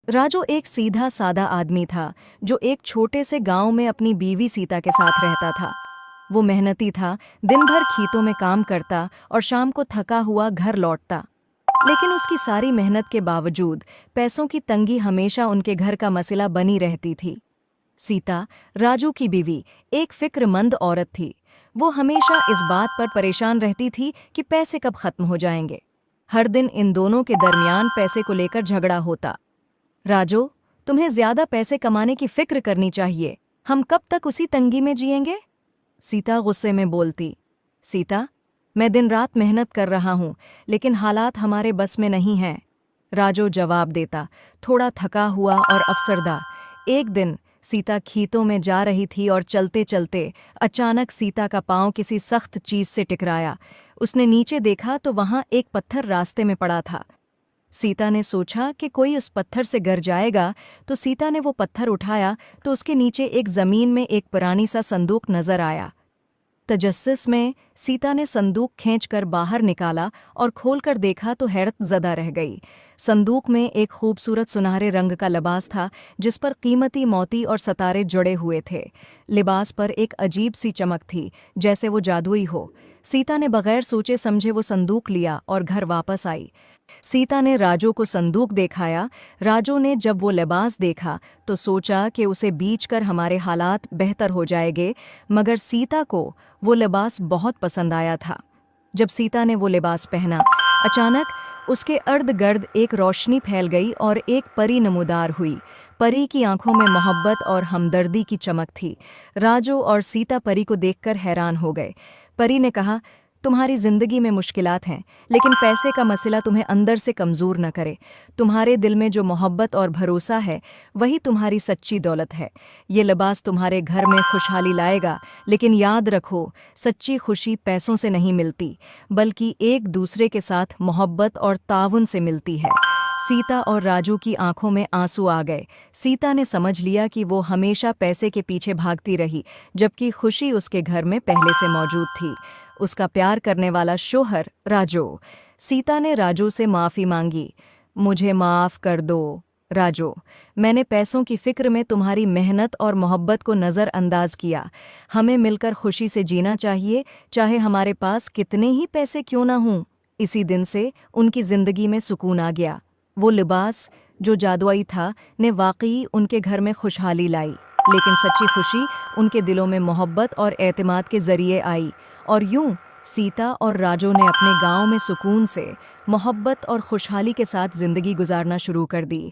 राजू एक सीधा सादा आदमी था जो एक छोटे से गांव में अपनी बीवी सीता के साथ रहता था। वो मेहनती था, दिन भर खेतों में काम करता और शाम को थका हुआ घर लौटता। लेकिन उसकी सारी मेहनत के बावजूद पैसों की तंगी हमेशा उनके घर का मसला बनी रहती थी। सीता, राजू की बीवी, एक फिक्रमंद औरत थी। वो हमेशा इस बात पर परेशान रहती थी कि पैसे कब खत्म हो जाएंगे। हर दिन इन दोनों के दरमियान पैसे को लेकर झगड़ा होता। राजू, तुम्हें ज्यादा पैसे कमाने की फिक्र करनी चाहिए। हम कब तक उसी तंगी में जिएंगे? सीता गुस्से में बोलती। सीता, मैं दिन रात मेहनत कर रहा हूं, लेकिन हालात हमारे बस में नहीं हैं। राजू जवाब देता, थोड़ा थका हुआ और अफसरदा। एक दिन सीता खेतों में जा रही थी और चलते चलते अचानक सीता का पांव किसी सख्त चीज से टकराया। उसने नीचे देखा तो वहां एक पत्थर रास्ते में पड़ा था। सीता ने सोचा कि कोई उस पत्थर से गिर जाएगा, तो सीता ने वो पत्थर उठाया तो उसके नीचे एक जमीन में एक पुरानी सा संदूक नजर आया। तजस्सुस में सीता ने संदूक खींचकर बाहर निकाला और खोलकर देखा तो हैरत ज़दा रह गई। संदूक में एक खूबसूरत सुनहरे रंग का लिबास था जिस पर कीमती मोती और सितारे जुड़े हुए थे। लिबास पर एक अजीब सी चमक थी, जैसे वो जादुई हो। सीता ने बगैर सोचे समझे वो संदूक लिया और घर वापस आई। सीता ने राजू को संदूक दिखाया। राजू ने जब वो लिबास देखा तो सोचा कि उसे बेचकर हमारे हालात बेहतर हो जाएंगे, मगर सीता को वो लिबास बहुत पसंद आया था। जब सीता ने वो लिबास पहना, अचानक उसके अर्द गिर्द एक रोशनी फैल गई और एक परी नमूदार हुई। परी की आंखों में मोहब्बत और हमदर्दी की चमक थी। राजू और सीता परी को देखकर हैरान हो गए। परी ने कहा, तुम्हारी जिंदगी में मुश्किलात हैं, लेकिन पैसे का मसला तुम्हें अंदर से कमज़ोर न करे। तुम्हारे दिल में जो मोहब्बत और भरोसा है, वही तुम्हारी सच्ची दौलत है। ये लिबास तुम्हारे घर में खुशहाली लाएगा, लेकिन याद रखो, सच्ची खुशी पैसों से नहीं मिलती, बल्कि एक दूसरे के साथ मोहब्बत और ताउन से मिलती है। सीता और राजू की आंखों में आंसू आ गए। सीता ने समझ लिया कि वो हमेशा पैसे के पीछे भागती रही, जबकि खुशी उसके घर में पहले से मौजूद थी। उसका प्यार करने वाला शोहर राजू। सीता ने राजू से माफ़ी मांगी। मुझे माफ़ कर दो राजू, मैंने पैसों की फिक्र में तुम्हारी मेहनत और मोहब्बत को नज़रअंदाज किया। हमें मिलकर खुशी से जीना चाहिए, चाहे हमारे पास कितने ही पैसे क्यों ना हों। इसी दिन से उनकी ज़िंदगी में सुकून आ गया। वो लिबास जो जादुई था ने वाकई उनके घर में खुशहाली लाई, लेकिन सच्ची खुशी उनके दिलों में मोहब्बत और एतमाद के ज़रिए आई। और यूं सीता और राजू ने अपने गांव में सुकून से, मोहब्बत और खुशहाली के साथ ज़िंदगी गुजारना शुरू कर दी।